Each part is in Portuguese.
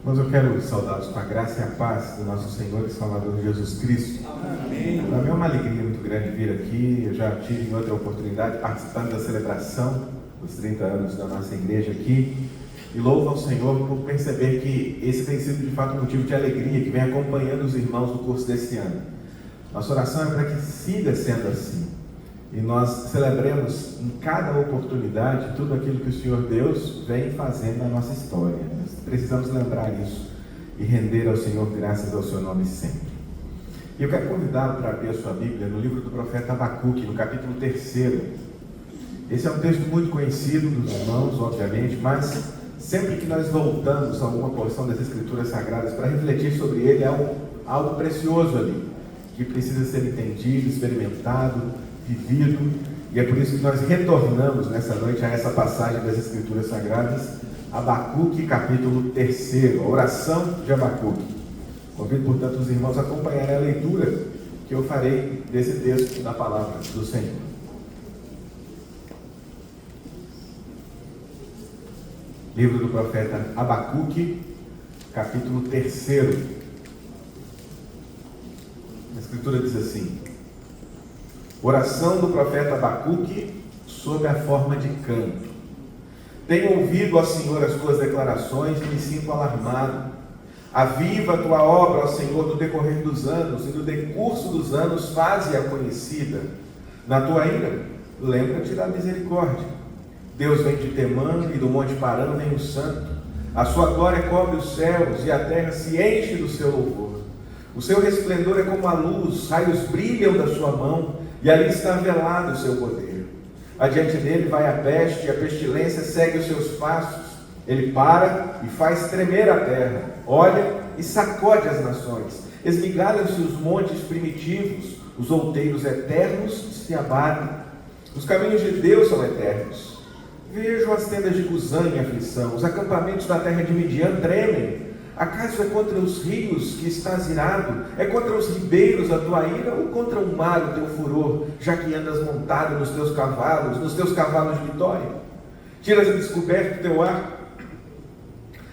Mas eu quero saudá-los com a graça e a paz do nosso Senhor e Salvador Jesus Cristo. Amém. Para mim é uma alegria muito grande vir aqui. Eu já tive em outra oportunidade participando da celebração dos 30 anos da nossa igreja aqui. E louvo ao Senhor por perceber que esse tem sido de fato um motivo de alegria que vem acompanhando os irmãos no curso desse ano. Nossa oração é para que siga sendo assim. E nós celebremos em cada oportunidade tudo aquilo que o Senhor Deus vem fazendo na nossa história. Nós precisamos lembrar isso e render ao Senhor graças ao seu nome sempre. E eu quero convidá-lo para abrir a sua Bíblia no livro do profeta Abacuque, no capítulo 3. Esse é um texto muito conhecido dos irmãos, obviamente, mas sempre que nós voltamos a alguma porção das Escrituras Sagradas para refletir sobre ele, há algo precioso ali, que precisa ser entendido, experimentado, vivido, e é por isso que nós retornamos nessa noite a essa passagem das Escrituras Sagradas, Abacuque, capítulo 3, a oração de Abacuque. Convido, portanto, os irmãos a acompanharem a leitura que eu farei desse texto da palavra do Senhor. Livro do profeta Abacuque, capítulo 3. A Escritura diz assim: oração do profeta Abacuque sob a forma de canto. Tenho ouvido, ó Senhor, as tuas declarações e me sinto alarmado. Aviva a tua obra, ó Senhor, no decorrer dos anos, e no decurso dos anos faze-a conhecida. Na tua ira, lembra-te da misericórdia. Deus vem de Temã e do monte Parã vem o santo. A sua glória cobre os céus e a terra se enche do seu louvor. O seu resplendor é como a luz, raios brilham da sua mão, e ali está velado o seu poder. Adiante dele vai a peste, e a pestilência segue os seus passos. Ele para e faz tremer a terra, olha e sacode as nações. Esmigalham-se os montes primitivos, os outeiros eternos se abatem. Os caminhos de Deus são eternos. Vejo as tendas de Cusã em aflição, os acampamentos da terra de Midian tremem. Acaso é contra os rios que estás irado? É contra os ribeiros a tua ira ou contra o mar o teu furor, já que andas montado nos teus cavalos de vitória? Tiras a descoberto o teu arco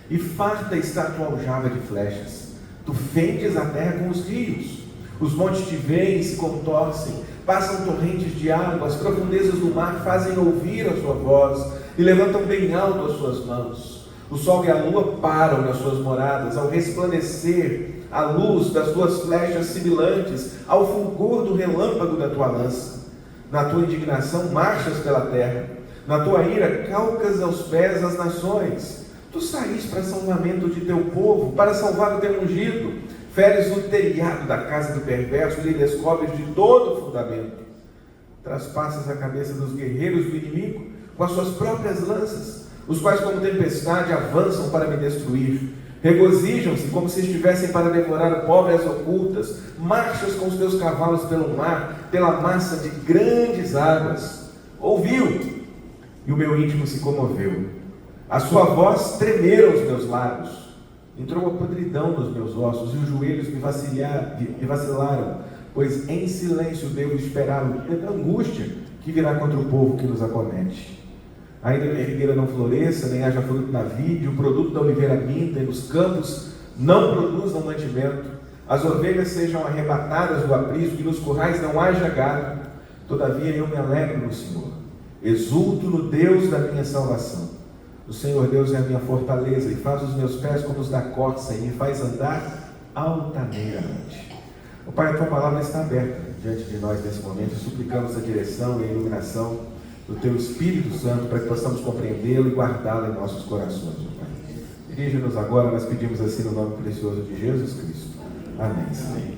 e farta está a tua aljava de flechas. Tu fendes a terra com os rios. Os montes te veem e se contorcem, passam torrentes de água, as profundezas do mar fazem ouvir a sua voz e levantam bem alto as suas mãos. O sol e a lua param nas suas moradas, ao resplandecer a luz das tuas flechas sibilantes, ao fulgor do relâmpago da tua lança. Na tua indignação marchas pela terra, na tua ira calcas aos pés as nações. Tu saís para salvamento de teu povo, para salvar o teu ungido. Feres o telhado da casa do perverso e lhe descobres de todo o fundamento. Traspassas a cabeça dos guerreiros do inimigo com as suas próprias lanças, os quais como tempestade avançam para me destruir. Regozijam-se como se estivessem para devorar o pobre às ocultas. Marchas com os teus cavalos pelo mar, pela massa de grandes águas. Ouviu, e o meu íntimo se comoveu. A sua voz tremeram os meus lábios. Entrou a podridão nos meus ossos e os joelhos me vacilaram, pois em silêncio devo esperar o dia da angústia que virá contra o povo que nos acomete. Ainda que a figueira não floresça, nem haja fruto na vide, o produto da oliveira minta, e nos campos não produzam mantimento, as ovelhas sejam arrebatadas do aprisco, e nos currais não haja gado. Todavia eu me alegro no Senhor, exulto no Deus da minha salvação. O Senhor Deus é a minha fortaleza, e faz os meus pés como os da corça, e me faz andar altaneiramente. O Pai, a tua palavra está aberta diante de nós nesse momento, e suplicamos a direção e a iluminação do teu Espírito Santo, para que possamos compreendê-lo e guardá-lo em nossos corações, ó Pai. Dirige-nos agora, nós pedimos assim no nome precioso de Jesus Cristo. Amém. Amém.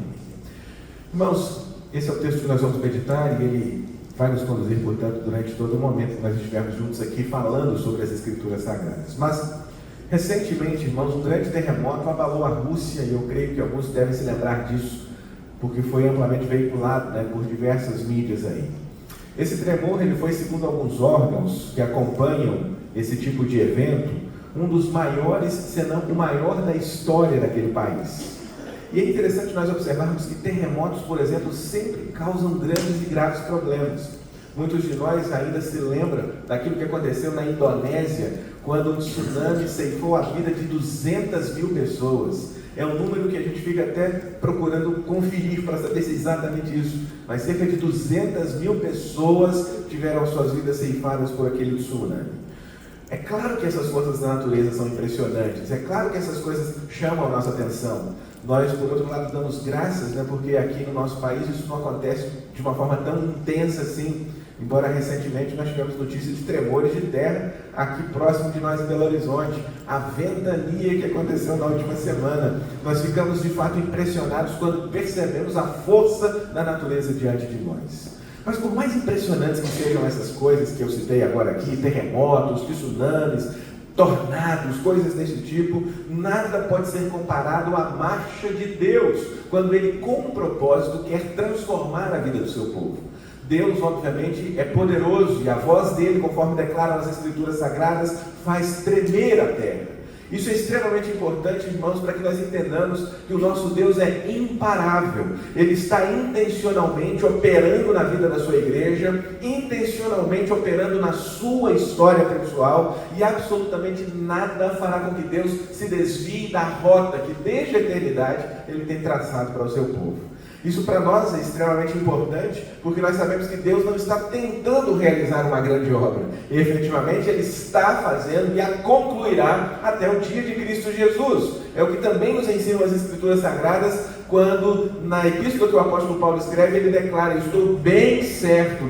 Irmãos, esse é o texto que nós vamos meditar, e ele vai nos conduzir, portanto, durante todo o momento que nós estivermos juntos aqui falando sobre as Escrituras Sagradas. Mas, recentemente, irmãos, um grande terremoto abalou a Rússia, e eu creio que alguns devem se lembrar disso, porque foi amplamente veiculado, por diversas mídias aí. Esse tremor, ele foi, segundo alguns órgãos que acompanham esse tipo de evento, um dos maiores, se não o maior da história daquele país. E é interessante nós observarmos que terremotos, por exemplo, sempre causam grandes e graves problemas. Muitos de nós ainda se lembram daquilo que aconteceu na Indonésia, quando um tsunami ceifou a vida de 200 mil pessoas. É um número que a gente fica até procurando conferir para saber se é exatamente isso, mas cerca de 200 mil pessoas tiveram suas vidas ceifadas por aquele tsunami. É claro que essas forças da natureza são impressionantes, é claro que essas coisas chamam a nossa atenção. Nós, por outro lado, damos graças, porque aqui no nosso país isso não acontece de uma forma tão intensa assim, embora recentemente nós tivemos notícias de tremores de terra aqui próximo de nós em Belo Horizonte, a ventania que aconteceu na última semana. Nós ficamos de fato impressionados quando percebemos a força da natureza diante de nós. Mas por mais impressionantes que sejam essas coisas que eu citei agora aqui, terremotos, tsunamis, tornados, coisas desse tipo, nada pode ser comparado à marcha de Deus, quando Ele, com um propósito, quer transformar a vida do seu povo. Deus, obviamente, é poderoso e a voz dele, conforme declaram as Escrituras Sagradas, faz tremer a terra. Isso é extremamente importante, irmãos, para que nós entendamos que o nosso Deus é imparável. Ele está intencionalmente operando na vida da sua igreja, intencionalmente operando na sua história pessoal, e absolutamente nada fará com que Deus se desvie da rota que desde a eternidade Ele tem traçado para o seu povo. Isso para nós é extremamente importante, porque nós sabemos que Deus não está tentando realizar uma grande obra. E, efetivamente, Ele está fazendo e a concluirá até o dia de Cristo Jesus. É o que também nos ensinam as Escrituras Sagradas, quando na epístola que o apóstolo Paulo escreve, ele declara: estou bem certo,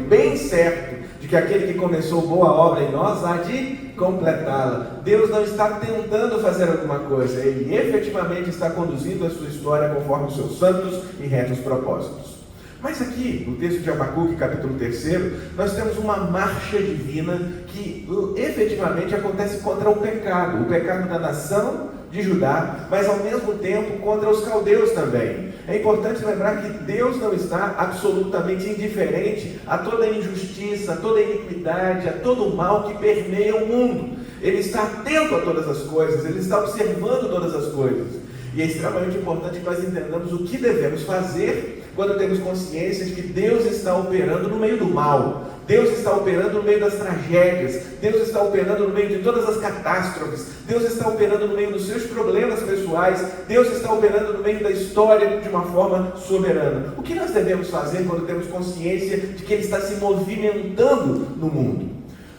de que aquele que começou boa obra em nós há de completá-la. Deus não está tentando fazer alguma coisa, Ele efetivamente está conduzindo a sua história conforme os seus santos e retos propósitos. Mas aqui, no texto de Abacuque, capítulo 3, nós temos uma marcha divina que efetivamente acontece contra o pecado da nação de Judá, mas ao mesmo tempo contra os caldeus também. É importante lembrar que Deus não está absolutamente indiferente a toda a injustiça, a toda a iniquidade, a todo o mal que permeia o mundo. Ele está atento a todas as coisas, Ele está observando todas as coisas. E é extremamente importante que nós entendamos o que devemos fazer quando temos consciência de que Deus está operando no meio do mal. Deus está operando no meio das tragédias, Deus está operando no meio de todas as catástrofes, Deus está operando no meio dos seus problemas pessoais, Deus está operando no meio da história de uma forma soberana. O que nós devemos fazer quando temos consciência de que Ele está se movimentando no mundo?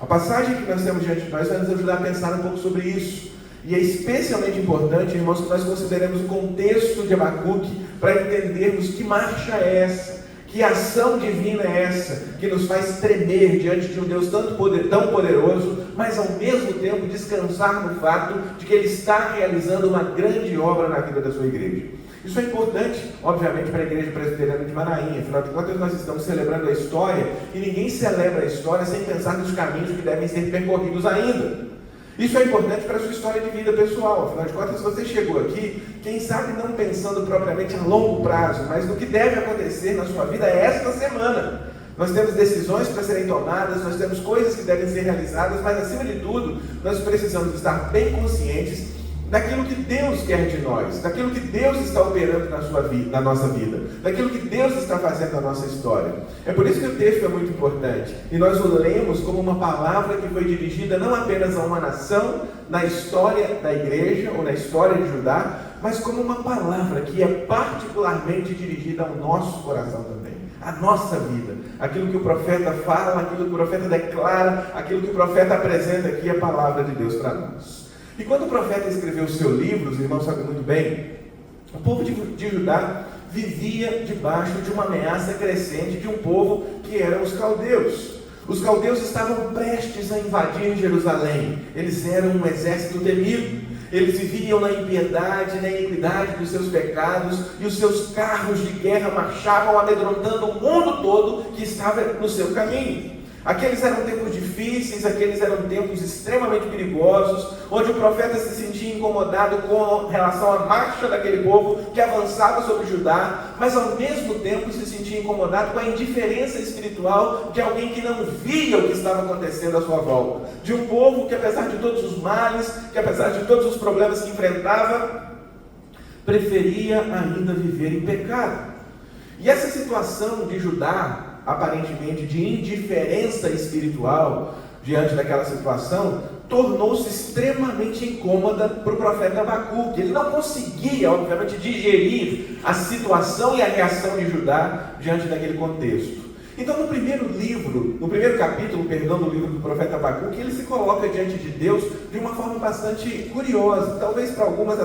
A passagem que nós temos diante de nós vai nos ajudar a pensar um pouco sobre isso. E é especialmente importante, irmãos, que nós consideremos o contexto de Abacuque para entendermos que marcha é essa. Que ação divina é essa, que nos faz tremer diante de um Deus tão poderoso, mas ao mesmo tempo descansar no fato de que Ele está realizando uma grande obra na vida da sua igreja. Isso é importante, obviamente, para a Igreja Presbiteriana de Manaim. Afinal de contas, nós estamos celebrando a história, e ninguém celebra a história sem pensar nos caminhos que devem ser percorridos ainda. Isso é importante para a sua história de vida pessoal. Afinal de contas, se você chegou aqui, quem sabe não pensando propriamente a longo prazo, mas no que deve acontecer na sua vida esta semana. Nós temos decisões para serem tomadas, nós temos coisas que devem ser realizadas, mas acima de tudo, nós precisamos estar bem conscientes daquilo que Deus quer de nós, daquilo que Deus está operando na nossa vida, daquilo que Deus está fazendo na nossa história. É por isso que o texto é muito importante, e nós o lemos como uma palavra que foi dirigida não apenas a uma nação, na história da igreja, ou na história de Judá, mas como uma palavra que é particularmente dirigida ao nosso coração também, à nossa vida. Aquilo que o profeta fala, aquilo que o profeta declara, aquilo que o profeta apresenta aqui, é a palavra de Deus para nós. E quando o profeta escreveu o seu livro, os irmãos sabem muito bem, o povo de Judá vivia debaixo de uma ameaça crescente de um povo que eram os caldeus. Os caldeus estavam prestes a invadir Jerusalém. Eles eram um exército temido. Eles viviam na impiedade, na iniquidade dos seus pecados, e os seus carros de guerra marchavam amedrontando o mundo todo que estava no seu caminho. Aqueles eram tempos difíceis, aqueles eram tempos extremamente perigosos, onde o profeta se sentia incomodado com relação à marcha daquele povo que avançava sobre Judá, mas ao mesmo tempo se sentia incomodado com a indiferença espiritual de alguém que não via o que estava acontecendo à sua volta, de um povo que, apesar de todos os males, que apesar de todos os problemas que enfrentava, preferia ainda viver em pecado. E essa situação de Judá, aparentemente de indiferença espiritual diante daquela situação, tornou-se extremamente incômoda para o profeta Abacuque. Ele não conseguia, obviamente, digerir a situação e a reação de Judá diante daquele contexto. Então, no primeiro capítulo, do livro do profeta Abacuque, ele se coloca diante de Deus de uma forma bastante curiosa, talvez para algumas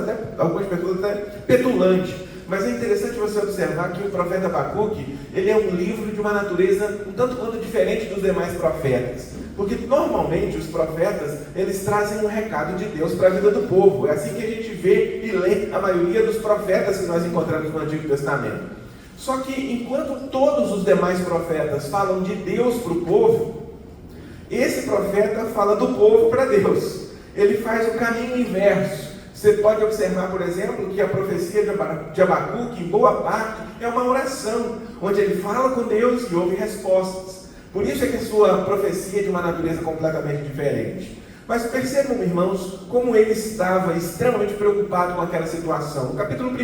pessoas até petulante. Mas é interessante você observar que o profeta Abacuque, ele é um livro de uma natureza um tanto quanto diferente dos demais profetas. Porque normalmente os profetas, eles trazem um recado de Deus para a vida do povo. É assim que a gente vê e lê a maioria dos profetas que nós encontramos no Antigo Testamento. Só que enquanto todos os demais profetas falam de Deus para o povo, esse profeta fala do povo para Deus. Ele faz o caminho inverso. Você pode observar, por exemplo, que a profecia de Abacuque, em boa parte, é uma oração, onde ele fala com Deus e ouve respostas. Por isso é que a sua profecia é de uma natureza completamente diferente. Mas percebam, irmãos, como ele estava extremamente preocupado com aquela situação. No capítulo 1,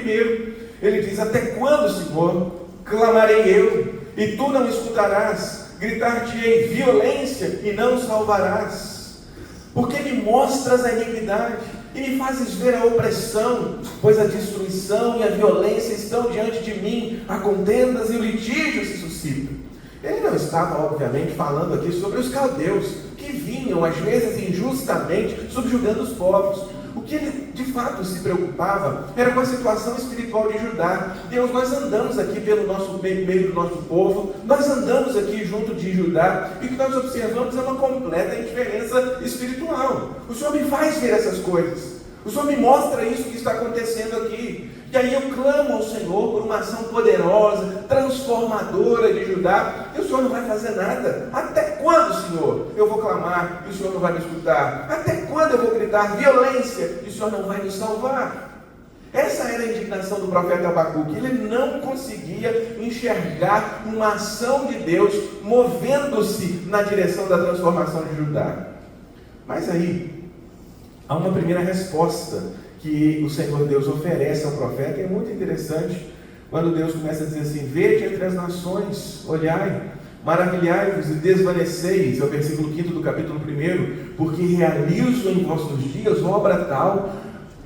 ele diz: até quando, Senhor, clamarei eu, e tu não escutarás? Gritar-te-ei violência, e não salvarás. Porque me mostras a iniquidade, e me fazes ver a opressão, pois a destruição e a violência estão diante de mim, a contendas e o litígio se suscitam. Ele não estava, obviamente, falando aqui sobre os caldeus, que vinham, às vezes, injustamente, subjugando os povos. O que ele, de fato, se preocupava era com a situação espiritual de Judá. Deus, nós andamos aqui pelo meio do nosso povo, nós andamos aqui junto de Judá, e o que nós observamos é uma completa indiferença espiritual. O Senhor me faz ver essas coisas. O Senhor me mostra isso que está acontecendo aqui. E aí eu clamo ao Senhor por uma ação poderosa, transformadora de Judá, e o Senhor não vai fazer nada. Até quando, Senhor, eu vou clamar e o Senhor não vai me escutar? Até quando eu vou gritar violência e o Senhor não vai me salvar? Essa era a indignação do profeta Abacuque. Ele não conseguia enxergar uma ação de Deus movendo-se na direção da transformação de Judá. Mas aí, há uma primeira resposta que o Senhor Deus oferece ao profeta, e é muito interessante, quando Deus começa a dizer assim: vede entre as nações, olhai, maravilhai-vos e desvaneceis, é o versículo 5 do capítulo 1, porque realizo em vossos dias obra tal,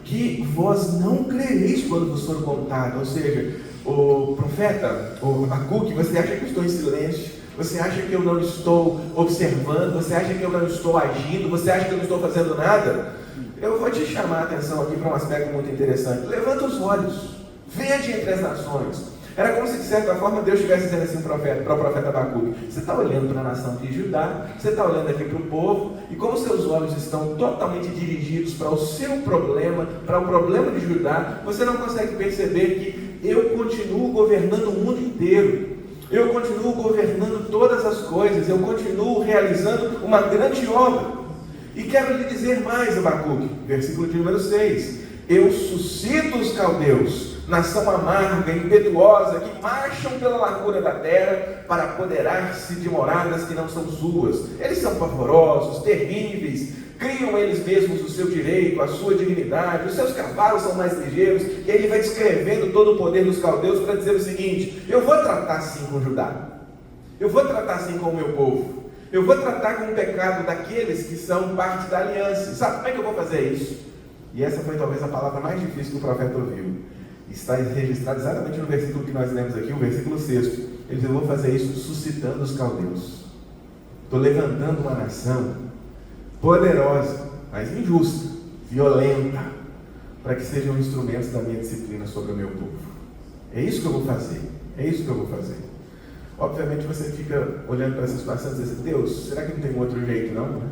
que vós não crereis quando vos for contado. Ou seja, o profeta, o Abacuque, você acha que eu estou em silêncio? Você acha que eu não estou observando? Você acha que eu não estou agindo? Você acha que eu não estou fazendo nada? Eu vou te chamar a atenção aqui para um aspecto muito interessante. Levanta os olhos, vede entre as nações. Era como se, de certa forma, Deus estivesse dizendo assim para o profeta Abacuque: você está olhando para a nação de Judá, você está olhando aqui para o povo, e como seus olhos estão totalmente dirigidos para o seu problema, para o problema de Judá, você não consegue perceber que eu continuo governando o mundo inteiro. Eu continuo governando todas as coisas, eu continuo realizando uma grande obra. E quero lhe dizer mais, Abacuque, versículo de número 6: eu suscito os caldeus, nação amarga, impetuosa, que marcham pela largura da terra para apoderar-se de moradas que não são suas. Eles são pavorosos, terríveis, criam eles mesmos o seu direito, a sua dignidade, os seus cavalos são mais ligeiros. E aí ele vai descrevendo todo o poder dos caldeus para dizer o seguinte: eu vou tratar assim com Judá, eu vou tratar assim com o meu povo, eu vou tratar com o pecado daqueles que são parte da aliança. Sabe como é que eu vou fazer isso? E essa foi talvez a palavra mais difícil que o profeta ouviu. Está registrado exatamente no versículo que nós lemos aqui, o versículo 6. Ele diz: eu vou fazer isso suscitando os caldeus. Estou levantando uma nação poderosa, mas injusta, violenta, para que sejam instrumentos da minha disciplina sobre o meu povo. É isso que eu vou fazer. É isso que eu vou fazer. Obviamente você fica olhando para essa situação e diz assim: Deus, será que não tem um outro jeito não?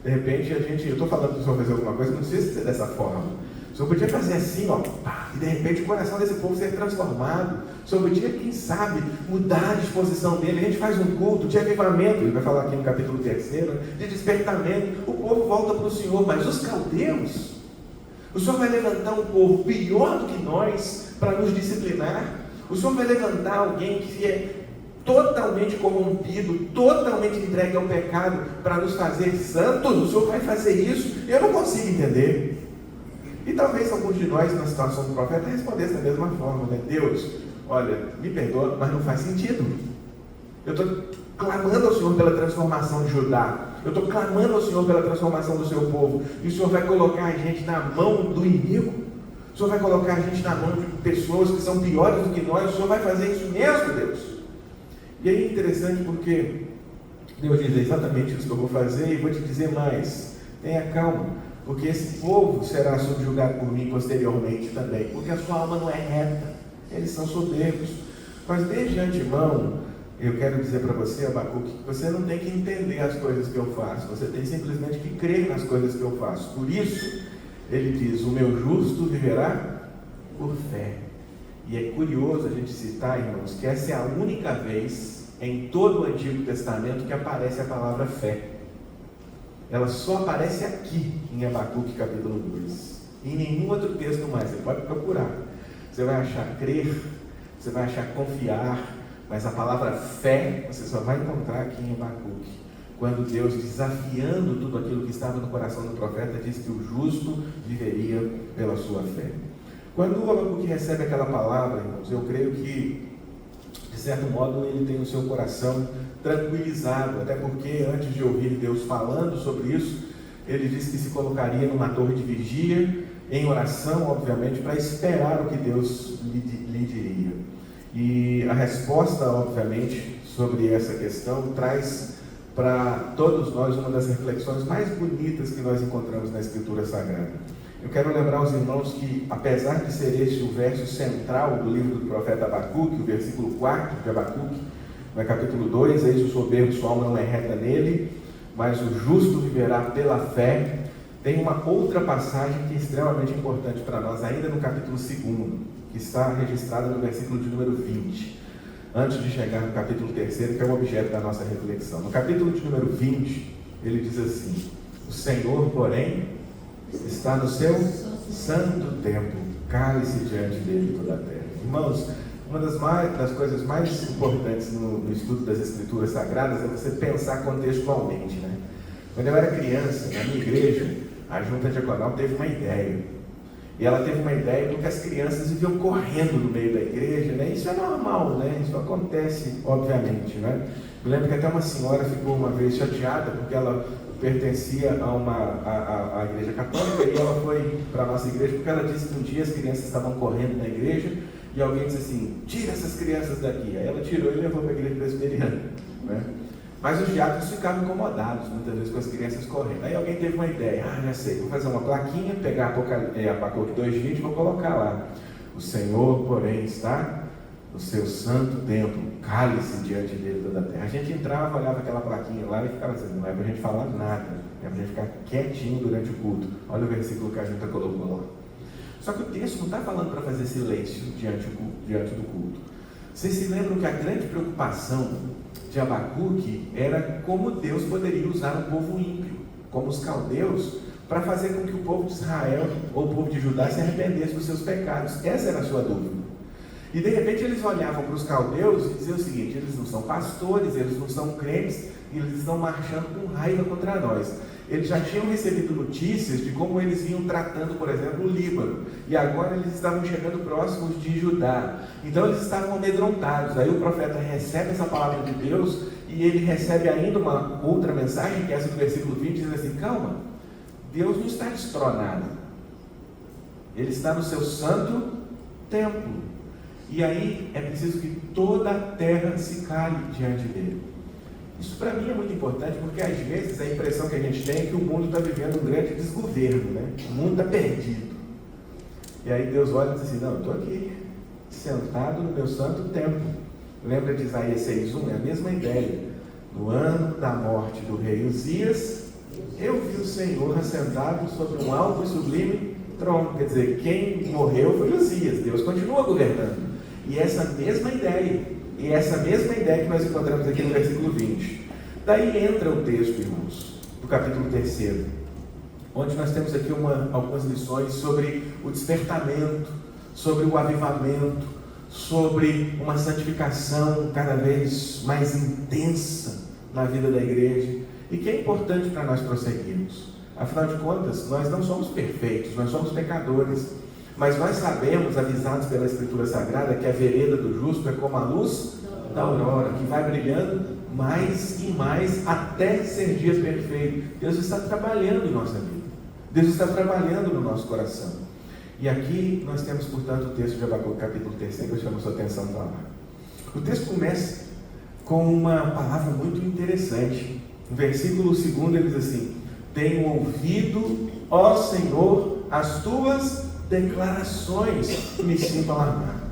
De repente eu estou falando para o Senhor fazer alguma coisa, não precisa ser dessa forma. O Senhor podia fazer assim, ó, e de repente o coração desse povo ser transformado. O Senhor podia, quem sabe, mudar a disposição dele. A gente faz um culto de avivamento, ele vai falar aqui no capítulo 3, de despertamento. O povo volta para o Senhor, mas os caldeus, o Senhor vai levantar um povo pior do que nós para nos disciplinar. O Senhor vai levantar alguém que é totalmente corrompido, totalmente entregue ao pecado para nos fazer santos. O Senhor vai fazer isso? Eu não consigo entender. E talvez alguns de nós, na situação do profeta, respondesse da mesma forma, né? Deus, olha, me perdoa, mas não faz sentido. Eu estou clamando ao Senhor pela transformação de Judá. Eu estou clamando ao Senhor pela transformação do seu povo. E o Senhor vai colocar a gente na mão do inimigo? O Senhor vai colocar a gente na mão de pessoas que são piores do que nós? O Senhor vai fazer isso mesmo, Deus? E aí é interessante porque Deus diz: é exatamente isso que eu vou fazer, e vou te dizer mais. Tenha calma, porque esse povo será subjugado por mim posteriormente também, porque a sua alma não é reta, eles são soberbos. Mas desde antemão, eu quero dizer para você, Abacuque, que você não tem que entender as coisas que eu faço, você tem simplesmente que crer nas coisas que eu faço. Por isso, ele diz: o meu justo viverá por fé. E é curioso a gente citar, irmãos, que essa é a única vez em todo o Antigo Testamento que aparece a palavra fé. Ela só aparece aqui em Abacuque capítulo 2. Em nenhum outro texto mais. Você pode procurar. Você vai achar crer, você vai achar confiar, mas a palavra fé você só vai encontrar aqui em Abacuque. Quando Deus, desafiando tudo aquilo que estava no coração do profeta, diz que o justo viveria pela sua fé. Quando o Abacuque recebe aquela palavra, irmãos, eu creio que, de certo modo, ele tem o seu coração tranquilizado, até porque antes de ouvir Deus falando sobre isso, ele disse que se colocaria numa torre de vigia, em oração, obviamente, para esperar o que Deus lhe diria. E a resposta, obviamente, sobre essa questão traz para todos nós uma das reflexões mais bonitas que nós encontramos na Escritura Sagrada. Eu quero lembrar aos irmãos que, apesar de ser este o verso central do livro do profeta Abacuque, o versículo 4 de Abacuque, no capítulo 2, eis o soberbo, sua alma não é reta nele, mas o justo viverá pela fé. Tem uma outra passagem que é extremamente importante para nós, ainda no capítulo 2, que está registrada no versículo de número 20, antes de chegar no capítulo 3, que é o objeto da nossa reflexão. No capítulo de número 20, ele diz assim: o Senhor, porém, está no seu santo templo, cale-se diante dele toda a terra. Irmãos, uma das coisas mais importantes no estudo das Escrituras Sagradas é você pensar contextualmente, né? Quando eu era criança, na minha igreja, a junta diaconal teve uma ideia. E ela teve uma ideia porque as crianças viviam correndo no meio da igreja, né? Isso é normal, né? Isso acontece, obviamente, né? Eu lembro que até uma senhora ficou uma vez chateada porque ela pertencia a igreja católica, e ela foi para a nossa igreja porque ela disse que um dia as crianças estavam correndo na igreja e alguém disse assim: tira essas crianças daqui. Aí ela tirou e levou para a igreja presbiteriana, né? Mas os diáconos ficavam incomodados muitas vezes com as crianças correndo. Aí alguém teve uma ideia: já sei, vou fazer uma plaquinha, pegar Abacuque 2:20 e vou colocar lá: o Senhor, porém, está no seu santo templo, cale-se diante dele toda a terra. A gente entrava, olhava aquela plaquinha lá e ficava assim: não é para a gente falar nada, é para a gente ficar quietinho durante o culto. Olha o versículo que a gente colocou lá. Só que o texto não está falando para fazer silêncio diante do culto. Vocês se lembram que a grande preocupação de Abacuque era como Deus poderia usar um povo ímpio, como os caldeus, para fazer com que o povo de Israel, ou o povo de Judá, se arrependesse dos seus pecados. Essa era a sua dúvida. E de repente eles olhavam para os caldeus e diziam o seguinte: eles não são pastores, eles não são crentes, e eles estão marchando com raiva contra nós. Eles já tinham recebido notícias de como eles vinham tratando, por exemplo, o Líbano, e agora eles estavam chegando próximos de Judá. Então eles estavam amedrontados. Aí o profeta recebe essa palavra de Deus e ele recebe ainda uma outra mensagem, que é essa do versículo 20, diz assim: calma, Deus não está destronado, Ele está no seu santo templo. E aí é preciso que toda a terra se cale diante dele. Isso para mim é muito importante, porque às vezes a impressão que a gente tem é que o mundo está vivendo um grande desgoverno, né? O mundo está perdido. E aí Deus olha e diz assim: não, eu estou aqui, sentado no meu santo templo. Lembra de Isaías 6:1? É a mesma ideia. No ano da morte do rei Uzias, eu vi o Senhor assentado sobre um alto e sublime trono. Quer dizer, quem morreu foi Uzias. Deus continua governando. E essa mesma ideia que nós encontramos aqui no versículo 20. Daí entra o texto, irmãos, do capítulo 3, onde nós temos aqui algumas lições sobre o despertamento, sobre o avivamento, sobre uma santificação cada vez mais intensa na vida da igreja, e que é importante para nós prosseguirmos. Afinal de contas, nós não somos perfeitos, nós somos pecadores, mas nós sabemos, avisados pela Escritura Sagrada, que a vereda do justo é como a luz da aurora, que vai brilhando mais e mais até ser dia perfeito. Deus está trabalhando em nossa vida. Deus está trabalhando no nosso coração. E aqui nós temos, portanto, o texto de Abacuque, capítulo 3, que eu chamo a sua atenção para lá. O texto começa com uma palavra muito interessante. No versículo 2 ele diz assim: tenho ouvido, ó Senhor, as tuas declarações, me sinto alarmado.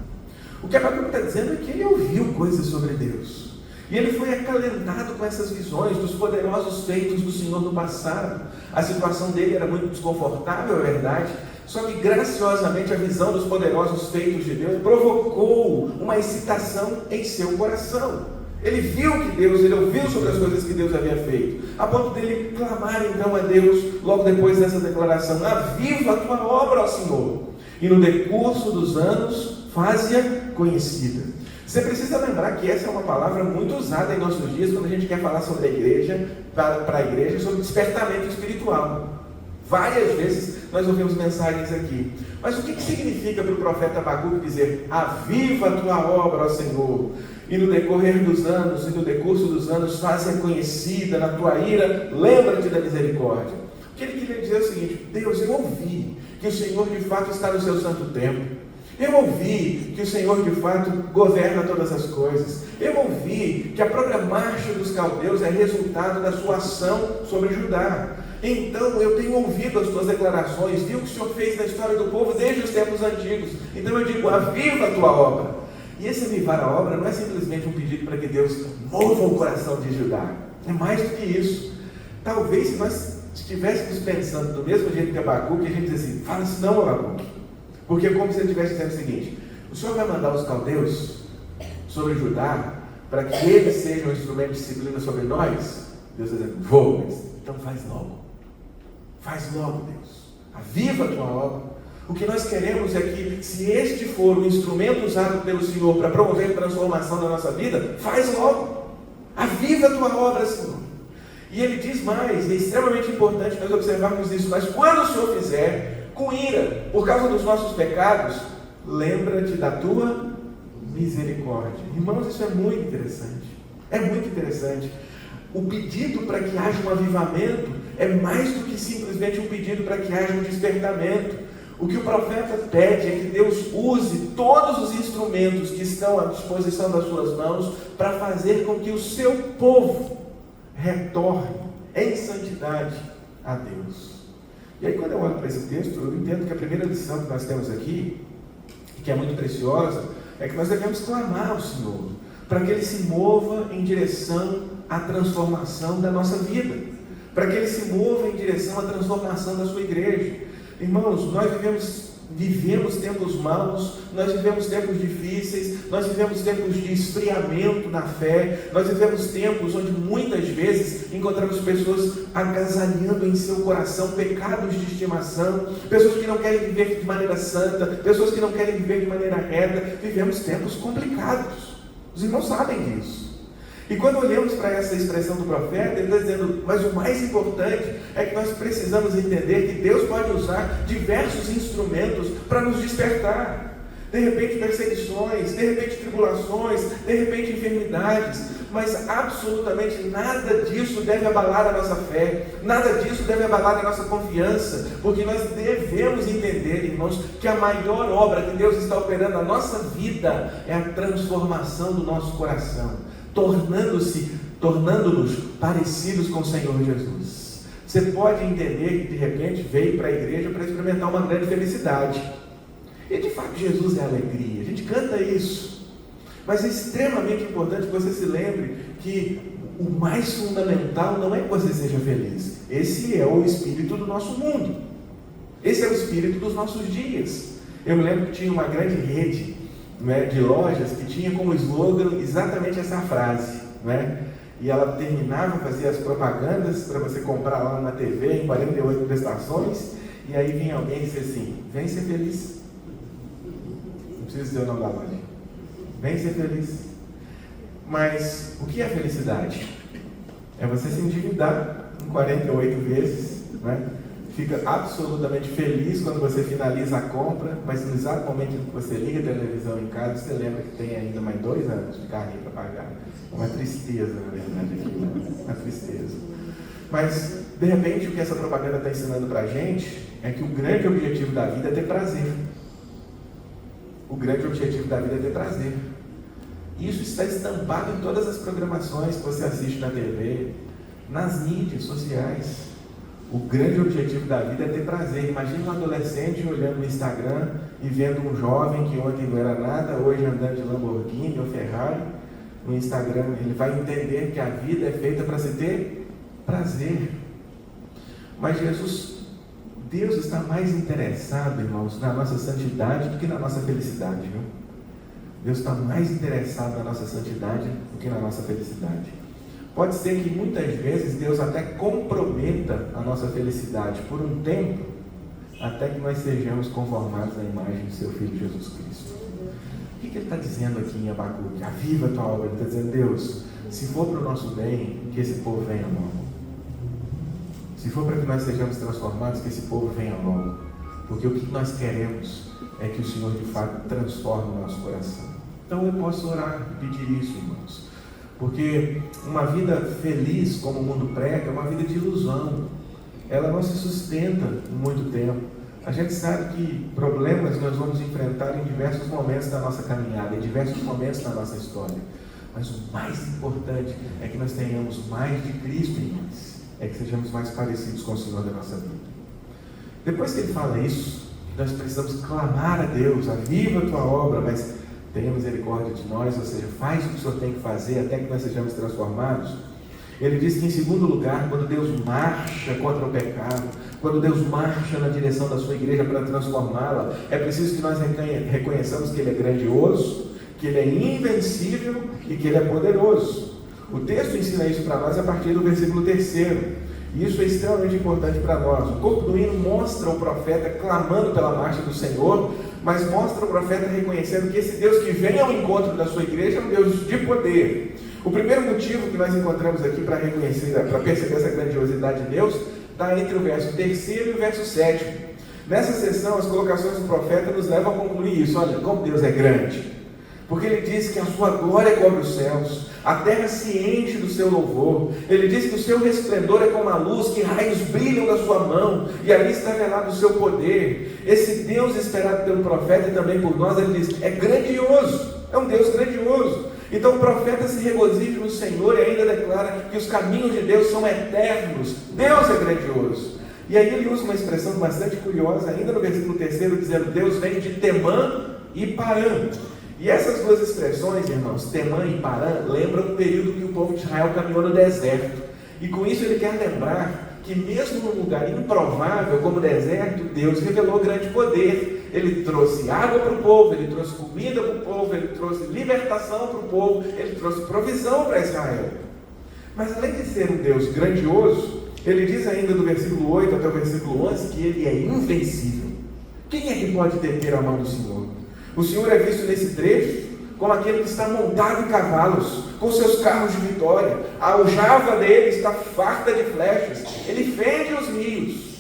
O que Abacuque está dizendo é que ele ouviu coisas sobre Deus. E ele foi acalentado com essas visões dos poderosos feitos do Senhor no passado. A situação dele era muito desconfortável, é verdade. Só que graciosamente a visão dos poderosos feitos de Deus provocou uma excitação em seu coração. Ele viu que Deus, ele ouviu sobre as coisas que Deus havia feito, a ponto dele clamar então a Deus, logo depois dessa declaração: aviva a tua obra, ó Senhor, e no decurso dos anos faze-a conhecida. Você precisa lembrar que essa é uma palavra muito usada em nossos dias, quando a gente quer falar sobre a igreja, para a igreja, sobre despertamento espiritual. Várias vezes nós ouvimos mensagens aqui. Mas o que significa para o profeta Abacuque dizer: aviva a tua obra, ó Senhor, e no decorrer dos anos, e no decurso dos anos, faze-a conhecida, na tua ira, lembra-te da misericórdia? O que ele queria dizer é o seguinte: Deus, eu ouvi que o Senhor de fato está no seu santo templo. Eu ouvi que o Senhor de fato governa todas as coisas. Eu ouvi que a própria marcha dos caldeus é resultado da sua ação sobre Judá. Então eu tenho ouvido as tuas declarações, vi o que o Senhor fez na história do povo desde os tempos antigos. Então eu digo: aviva a tua obra. E esse avivar a obra não é simplesmente um pedido para que Deus mova o coração de Judá. É mais do que isso. Talvez se nós estivéssemos pensando do mesmo jeito que Abacuque, a gente diz assim: fala isso não, Abacuque. Porque é como se ele estivesse dizendo o seguinte: o Senhor vai mandar os caldeus sobre Judá para que eles sejam um instrumento de disciplina sobre nós? Deus está dizendo: vou, mas então faz logo. Faz logo, Deus. Aviva a tua obra. O que nós queremos é que, se este for o instrumento usado pelo Senhor para promover transformação na nossa vida, faz logo. Aviva a tua obra, Senhor. E ele diz mais, e é extremamente importante nós observarmos isso: mas quando o Senhor fizer, com ira, por causa dos nossos pecados, lembra-te da tua misericórdia. Irmãos, isso é muito interessante. É muito interessante. O pedido para que haja um avivamento é mais do que simplesmente um pedido para que haja um despertamento. O que o profeta pede é que Deus use todos os instrumentos que estão à disposição das suas mãos para fazer com que o seu povo retorne em santidade a Deus. E aí, quando eu olho para esse texto, eu entendo que a primeira lição que nós temos aqui, que é muito preciosa, é que nós devemos clamar ao Senhor para que Ele se mova em direção à transformação da nossa vida, para que Ele se mova em direção à transformação da sua igreja. Irmãos, nós vivemos tempos maus, nós vivemos tempos difíceis, nós vivemos tempos de esfriamento na fé, nós vivemos tempos onde muitas vezes encontramos pessoas agasalhando em seu coração pecados de estimação, pessoas que não querem viver de maneira santa, pessoas que não querem viver de maneira reta. Vivemos tempos complicados, os irmãos sabem disso. E quando olhamos para essa expressão do profeta, ele está dizendo: mas o mais importante é que nós precisamos entender que Deus pode usar diversos instrumentos para nos despertar. De repente perseguições, de repente tribulações, de repente enfermidades, mas absolutamente nada disso deve abalar a nossa fé, nada disso deve abalar a nossa confiança, porque nós devemos entender, irmãos, que a maior obra que Deus está operando na nossa vida é a transformação do nosso coração, tornando-nos parecidos com o Senhor Jesus. Você pode entender que de repente veio para a igreja para experimentar uma grande felicidade. E de fato Jesus é alegria, a gente canta isso. Mas é extremamente importante que você se lembre que o mais fundamental não é que você seja feliz. Esse é o espírito do nosso mundo. Esse é o espírito dos nossos dias. Eu me lembro que tinha uma grande rede, de lojas que tinha como slogan exatamente essa frase, e ela terminava, fazia as propagandas para você comprar lá na TV em 48 prestações, e aí vinha alguém e dizia assim: vem ser feliz. Não precisa dizer o nome da loja. Vem ser feliz. Mas o que é felicidade? É você se endividar em 48 vezes, fica absolutamente feliz quando você finaliza a compra, mas no exato momento em que você liga a televisão em casa, você lembra que tem ainda mais 2 anos de carrinho para pagar. Uma tristeza, na verdade, aqui, uma tristeza. Mas, de repente, o que essa propaganda está ensinando para a gente é que o grande objetivo da vida é ter prazer. O grande objetivo da vida é ter prazer. Isso está estampado em todas as programações que você assiste na TV, nas mídias sociais. O grande objetivo da vida é ter prazer. Imagina um adolescente olhando no Instagram e vendo um jovem que ontem não era nada, hoje andando de Lamborghini ou Ferrari. No Instagram, ele vai entender que a vida é feita para se ter prazer. Mas Deus está mais interessado, irmãos, na nossa santidade do que na nossa felicidade, viu? Deus está mais interessado na nossa santidade do que na nossa felicidade. Pode ser que muitas vezes Deus até comprometa a nossa felicidade por um tempo, até que nós sejamos conformados à imagem de seu Filho Jesus Cristo. O que ele está dizendo aqui em Abacuque? Aviva a tua obra. Ele está dizendo: Deus, se for para o nosso bem, que esse povo venha logo. Se for para que nós sejamos transformados, que esse povo venha logo. Porque o que nós queremos é que o Senhor de fato transforme o nosso coração. Então eu posso orar e pedir isso, irmãos. Porque uma vida feliz, como o mundo prega, é uma vida de ilusão. Ela não se sustenta em muito tempo. A gente sabe que problemas nós vamos enfrentar em diversos momentos da nossa caminhada, em diversos momentos da nossa história. Mas o mais importante é que nós tenhamos mais de Cristo em nós. É que sejamos mais parecidos com o Senhor da nossa vida. Depois que ele fala isso, nós precisamos clamar a Deus: aviva a tua obra, mas tenha misericórdia de nós, ou seja, faz o que o Senhor tem que fazer até que nós sejamos transformados. Ele diz que, em segundo lugar, quando Deus marcha contra o pecado, quando Deus marcha na direção da sua igreja para transformá-la, é preciso que nós reconheçamos que Ele é grandioso, que Ele é invencível e que Ele é poderoso. O texto ensina isso para nós a partir do versículo 3. E isso é extremamente importante para nós. O corpo do hino mostra o profeta clamando pela marcha do Senhor, mas mostra o profeta reconhecendo que esse Deus que vem ao encontro da sua igreja é um Deus de poder. O primeiro motivo que nós encontramos aqui para reconhecer, para perceber essa grandiosidade de Deus, está entre o verso 3 e o verso 7. Nessa sessão, as colocações do profeta nos levam a concluir isso. Olha, como Deus é grande. Porque ele diz que a sua glória cobre os céus, a terra se enche do seu louvor. Ele diz que o seu resplendor é como a luz, que raios brilham da sua mão, e ali está revelado o seu poder. Esse Deus esperado pelo profeta e também por nós, ele diz, é grandioso, é um Deus grandioso. Então o profeta se regozija no Senhor e ainda declara que os caminhos de Deus são eternos. Deus é grandioso. E aí ele usa uma expressão bastante curiosa, ainda no versículo 3, dizendo: Deus vem de Temã e Parã. E essas duas expressões, irmãos, Temã e Parã, lembram o período que o povo de Israel caminhou no deserto. E com isso ele quer lembrar que mesmo num lugar improvável como o deserto, Deus revelou grande poder. Ele trouxe água para o povo, ele trouxe comida para o povo, ele trouxe libertação para o povo, ele trouxe provisão para Israel. Mas além de ser um Deus grandioso, ele diz ainda do versículo 8 até o versículo 11 que ele é invencível. Quem é que pode deter a mão do Senhor? O Senhor é visto nesse trecho como aquele que está montado em cavalos, com seus carros de vitória. A aljava dele está farta de flechas. Ele fende os rios.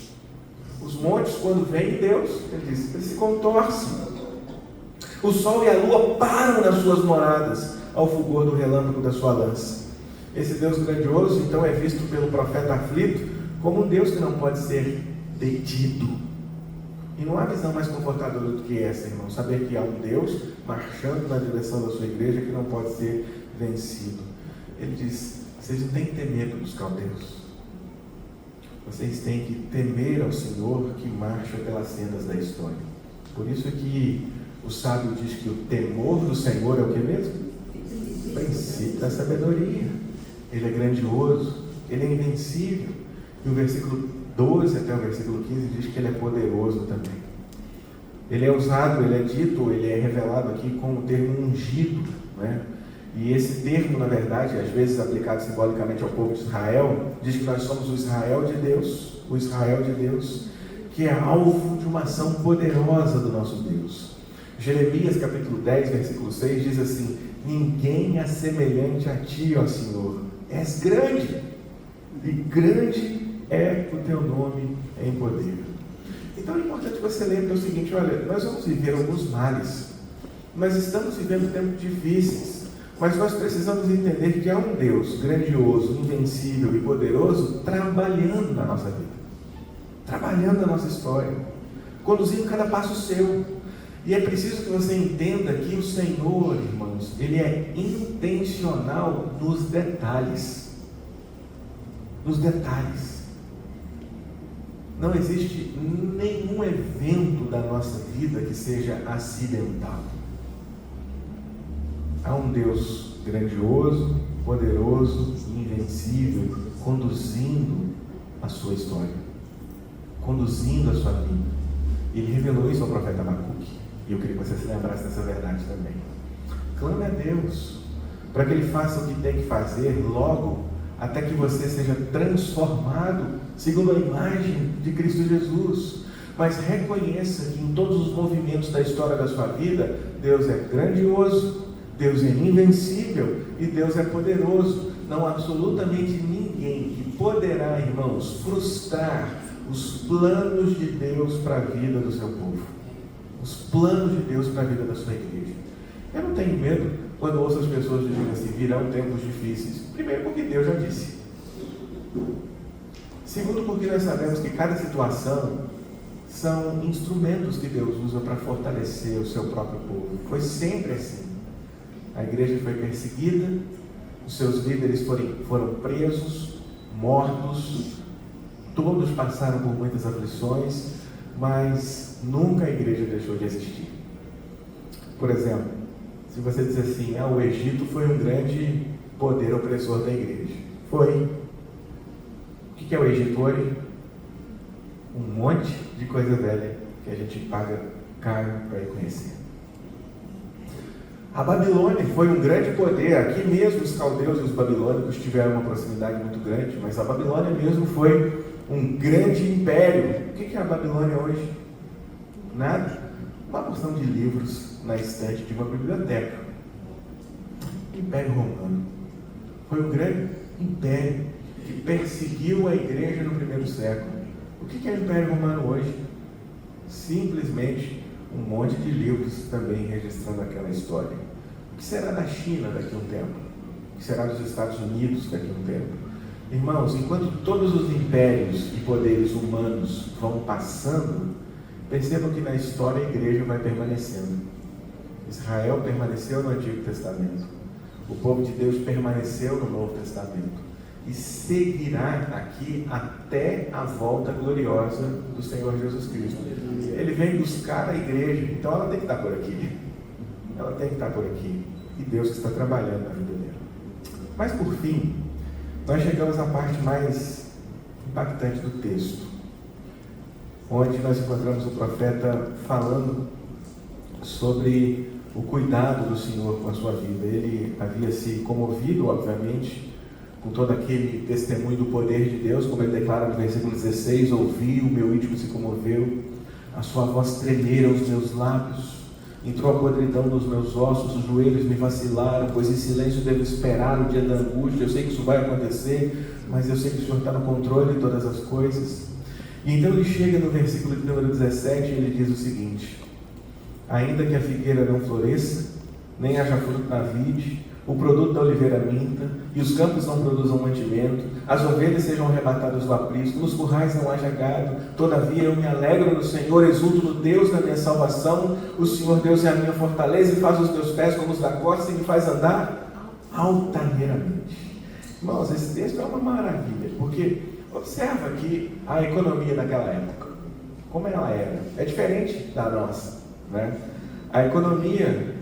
Os montes, quando vem Deus, ele diz, eles se contorcem. O sol e a lua param nas suas moradas, ao fulgor do relâmpago da sua lança. Esse Deus grandioso, então, é visto pelo profeta aflito como um Deus que não pode ser detido. E não há visão mais confortadora do que essa, irmão. Saber que há um Deus marchando na direção da sua igreja que não pode ser vencido. Ele diz, vocês não têm que ter medo dos caldeus. Vocês têm que temer ao Senhor que marcha pelas sendas da história. Por isso que o sábio diz que o temor do Senhor é o que mesmo? O princípio da sabedoria. Ele é grandioso, ele é invencível. E o versículo 12 até o versículo 15 diz que ele é poderoso também. Ele é usado, ele é dito, ele é revelado aqui com o termo ungido, né? E esse termo, na verdade, às vezes aplicado simbolicamente ao povo de Israel, diz que nós somos o Israel de Deus, que é alvo de uma ação poderosa do nosso Deus. Jeremias capítulo 10, versículo 6 diz assim: ninguém é semelhante a ti, ó Senhor, és grande, e grande é o teu nome em poder. Então é importante que você lembre o seguinte: olha, nós vamos viver alguns males, nós estamos vivendo tempos difíceis, mas nós precisamos entender que há um Deus grandioso, invencível e poderoso trabalhando na nossa vida, trabalhando na nossa história, conduzindo cada passo seu. E é preciso que você entenda que o Senhor, irmãos, Ele é intencional nos detalhes. Nos detalhes. Não existe nenhum evento da nossa vida que seja acidental. Há um Deus grandioso, poderoso, invencível, conduzindo a sua história, conduzindo a sua vida. Ele revelou isso ao profeta Abacuque. E eu queria que você se lembrasse dessa verdade também. Clame a Deus para que Ele faça o que tem que fazer logo, até que você seja transformado segundo a imagem de Cristo Jesus. Mas reconheça que em todos os movimentos da história da sua vida, Deus é grandioso, Deus é invencível e Deus é poderoso. Não há absolutamente ninguém que poderá, irmãos, frustrar os planos de Deus para a vida do seu povo. Os planos de Deus para a vida da sua igreja. Eu não tenho medo quando ouço as pessoas dizendo assim: virão tempos difíceis. Primeiro, porque Deus já disse. Segundo, porque nós sabemos que cada situação são instrumentos que Deus usa para fortalecer o seu próprio povo. Foi sempre assim. A igreja foi perseguida, os seus líderes foram presos, mortos, todos passaram por muitas aflições, mas nunca a igreja deixou de existir. Por exemplo, se você diz assim: o Egito foi um grande poder opressor da igreja. Foi. O que é o Egito hoje? Um monte de coisa velha que a gente paga caro para ir conhecer. A Babilônia foi um grande poder. Aqui mesmo os caldeus e os babilônicos tiveram uma proximidade muito grande, mas a Babilônia mesmo foi um grande império. O que é a Babilônia hoje? Nada. Uma porção de livros na estante de uma biblioteca. Império Romano foi um grande império que perseguiu a igreja no primeiro século. O que é o Império Romano hoje? Simplesmente um monte de livros também registrando aquela história. O que será da China daqui a um tempo? O que será dos Estados Unidos daqui a um tempo? Irmãos, enquanto todos os impérios e poderes humanos vão passando, percebam que na história a igreja vai permanecendo. Israel permaneceu no Antigo Testamento. O povo de Deus permaneceu no Novo Testamento. E seguirá aqui até a volta gloriosa do Senhor Jesus Cristo. Ele vem buscar a igreja, então ela tem que estar por aqui. Ela tem que estar por aqui. E Deus que está trabalhando na vida dela. Mas por fim, nós chegamos à parte mais impactante do texto, onde nós encontramos o profeta falando sobre o cuidado do Senhor com a sua vida. Ele havia se comovido, obviamente, com todo aquele testemunho do poder de Deus, como ele declara no versículo 16: ouvi, o meu íntimo se comoveu, a sua voz tremeram os meus lábios, entrou a podridão nos meus ossos, os joelhos me vacilaram, pois em silêncio devo esperar o dia da angústia. Eu sei que isso vai acontecer, mas eu sei que o Senhor está no controle de todas as coisas. E então ele chega no versículo de número 17 e ele diz o seguinte: ainda que a figueira não floresça, nem haja fruto na vide, o produto da oliveira minta, e os campos não produzam mantimento, as ovelhas sejam arrebatadas do aprisco, nos currais não haja gado, todavia eu me alegro no Senhor, exulto no Deus da minha salvação. O Senhor Deus é a minha fortaleza e faz os meus pés como os da costa e me faz andar altaneiramente. Irmãos, esse texto é uma maravilha, porque observa aqui a economia daquela época, como ela era. É diferente da nossa, né? A economia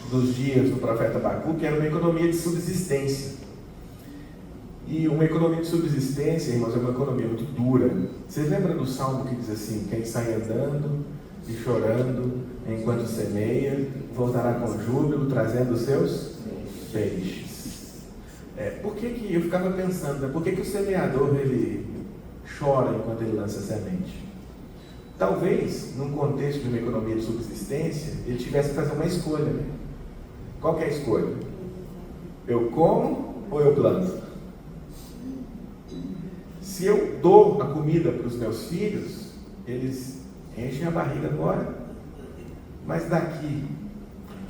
dos dias do profeta Abacuque era uma economia de subsistência. E uma economia de subsistência, irmãos, é uma economia muito dura. Vocês lembram do salmo que diz assim: quem sai andando e chorando enquanto semeia, voltará com júbilo, trazendo os seus feixes. Por que eu ficava pensando, né? Por que o semeador ele chora enquanto ele lança a semente? Talvez, num contexto de uma economia de subsistência, ele tivesse que fazer uma escolha, né? Qual que é a escolha? Eu como ou eu planto? Se eu dou a comida para os meus filhos, eles enchem a barriga agora. Mas daqui,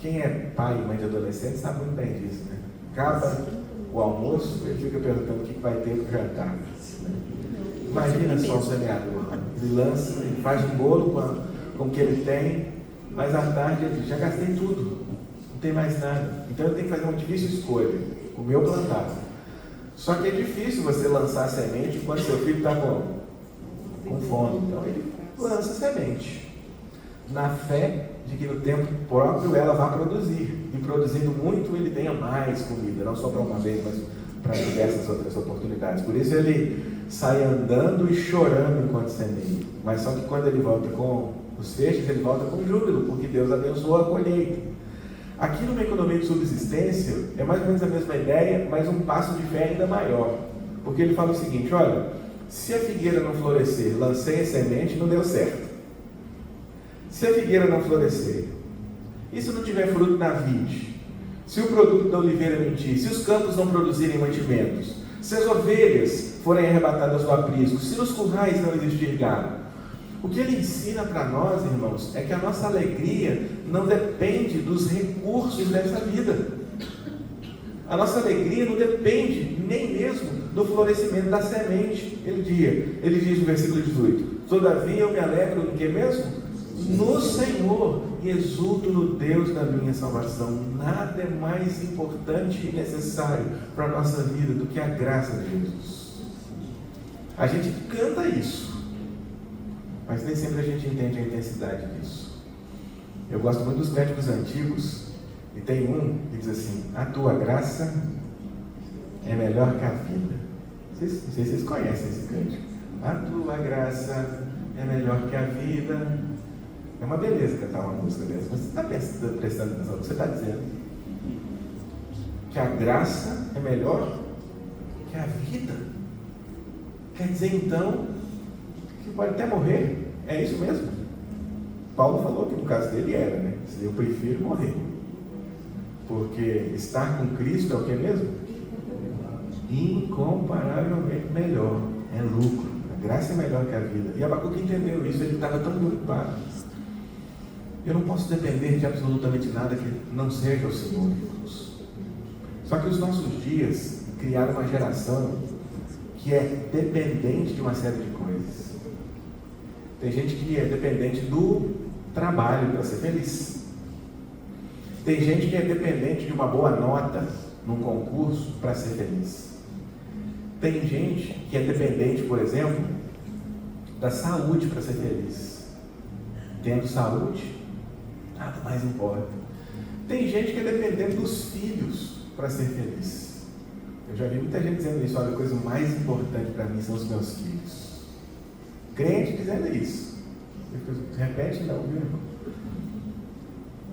quem é pai e mãe de adolescente sabe muito bem disso, né? Acaba o almoço, ele fica perguntando o que vai ter para o jantar. Imagina só o semeador. Ele lança, ele faz um bolo com o que ele tem, mas à tarde ele diz, já gastei tudo, não tem mais nada. Então eu tenho que fazer uma difícil escolha, o meu plantado. Só que é difícil você lançar a semente enquanto seu filho está com fome. Então ele lança a semente, na fé de que no tempo próprio ela vai produzir. E produzindo muito, ele tenha mais comida, não só para uma vez, mas para diversas outras oportunidades. Por isso ele sai andando e chorando enquanto semeia. Mas só que quando ele volta com os feixes, ele volta com júbilo, porque Deus abençoou a colheita. Aqui numa economia de subsistência, é mais ou menos a mesma ideia, mas um passo de fé ainda maior. Porque ele fala o seguinte, olha, se a figueira não florescer, lancei a semente, não deu certo. Se a figueira não florescer, e se não tiver fruto na vide, se o produto da oliveira mentir, se os campos não produzirem mantimentos, se as ovelhas forem arrebatadas do aprisco, se nos currais não existir gado, o que ele ensina para nós, irmãos, é que a nossa alegria não depende dos recursos dessa vida. A nossa alegria não depende nem mesmo do florescimento da semente. Ele diz no versículo 18, todavia eu me alegro em que mesmo? No Senhor, e exulto no Deus da minha salvação. Nada é mais importante e necessário para a nossa vida do que a graça de Jesus. A gente canta isso, mas nem sempre a gente entende a intensidade disso. Eu gosto muito dos cânticos antigos, e tem um que diz assim, a tua graça é melhor que a vida. Não sei se vocês conhecem esse cântico. A tua graça é melhor que a vida. É uma beleza cantar uma música dessa, mas você está prestando atenção no que você está dizendo? Que a graça é melhor que a vida. Quer dizer então que pode até morrer. É isso mesmo? Paulo falou que no caso dele era, né? Eu prefiro morrer. Porque estar com Cristo é o que mesmo? Incomparavelmente melhor. É lucro. A graça é melhor que a vida. E Abacuque entendeu isso, ele estava tão preocupado. Eu não posso depender de absolutamente nada que não seja o Senhor, irmãos. Só que os nossos dias criaram uma geração que é dependente de uma série de coisas. Tem gente que é dependente do trabalho para ser feliz. Tem gente que é dependente de uma boa nota num concurso para ser feliz. Tem gente que é dependente, por exemplo, da saúde para ser feliz. Tendo saúde, nada mais importa. Tem gente que é dependente dos filhos para ser feliz. Eu já vi muita gente dizendo isso, olha, a coisa mais importante para mim são os meus filhos. Crente dizendo isso. Repete não, viu, irmão?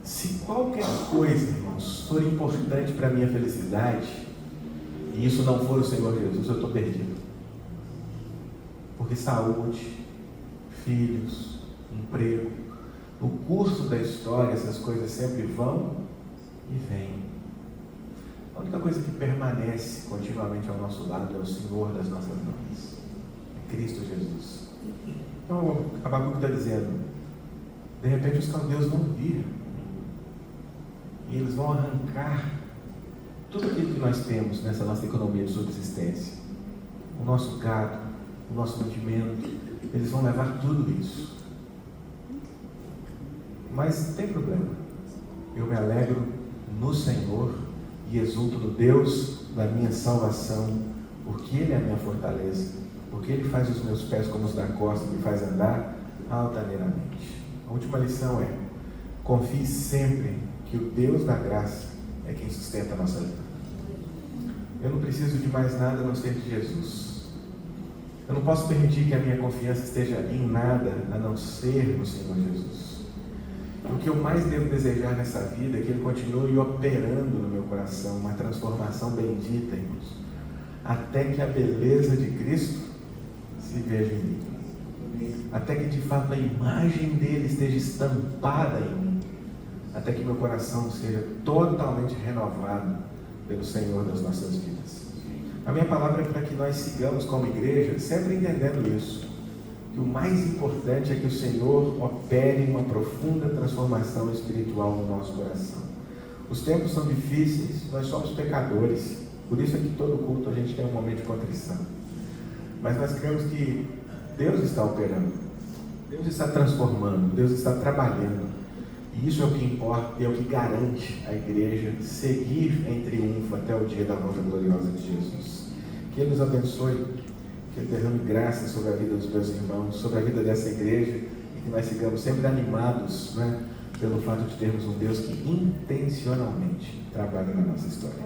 Se qualquer coisa, irmãos, for importante para a minha felicidade, e isso não for o Senhor Jesus, eu estou perdido. Porque saúde, filhos, emprego, no curso da história, essas coisas sempre vão e vêm. A única coisa que permanece continuamente ao nosso lado é o Senhor das nossas mãos, é Cristo Jesus. Então, Abacuque está dizendo, de repente os caldeus vão vir, e eles vão arrancar tudo aquilo que nós temos nessa nossa economia de subsistência, o nosso gado, o nosso mantimento, eles vão levar tudo isso. Mas não tem problema, eu me alegro no Senhor e exulto no Deus da minha salvação, porque Ele é a minha fortaleza, porque Ele faz os meus pés como os da costa, me faz andar altaneiramente. A última lição é, confie sempre que o Deus da graça é quem sustenta a nossa vida. Eu não preciso de mais nada a não ser de Jesus. Eu não posso permitir que a minha confiança esteja em nada a não ser no Senhor Jesus. O que eu mais devo desejar nessa vida é que Ele continue operando no meu coração uma transformação bendita, irmãos, até que a beleza de Cristo se veja em mim, até que de fato a imagem dele esteja estampada em mim, até que meu coração seja totalmente renovado pelo Senhor das nossas vidas. A minha palavra é para que nós sigamos como igreja, sempre entendendo isso, que o mais importante é que o Senhor opere uma profunda transformação espiritual no nosso coração. Os tempos são difíceis, nós somos pecadores, por isso é que todo culto a gente tem um momento de contrição. Mas nós cremos que Deus está operando, Deus está transformando, Deus está trabalhando. E isso é o que importa e é o que garante a igreja seguir em triunfo até o dia da volta gloriosa de Jesus. Que Ele nos abençoe, que Ele derrame graça sobre a vida dos meus irmãos, sobre a vida dessa igreja, e que nós sigamos sempre animados, né, pelo fato de termos um Deus que intencionalmente trabalha na nossa história.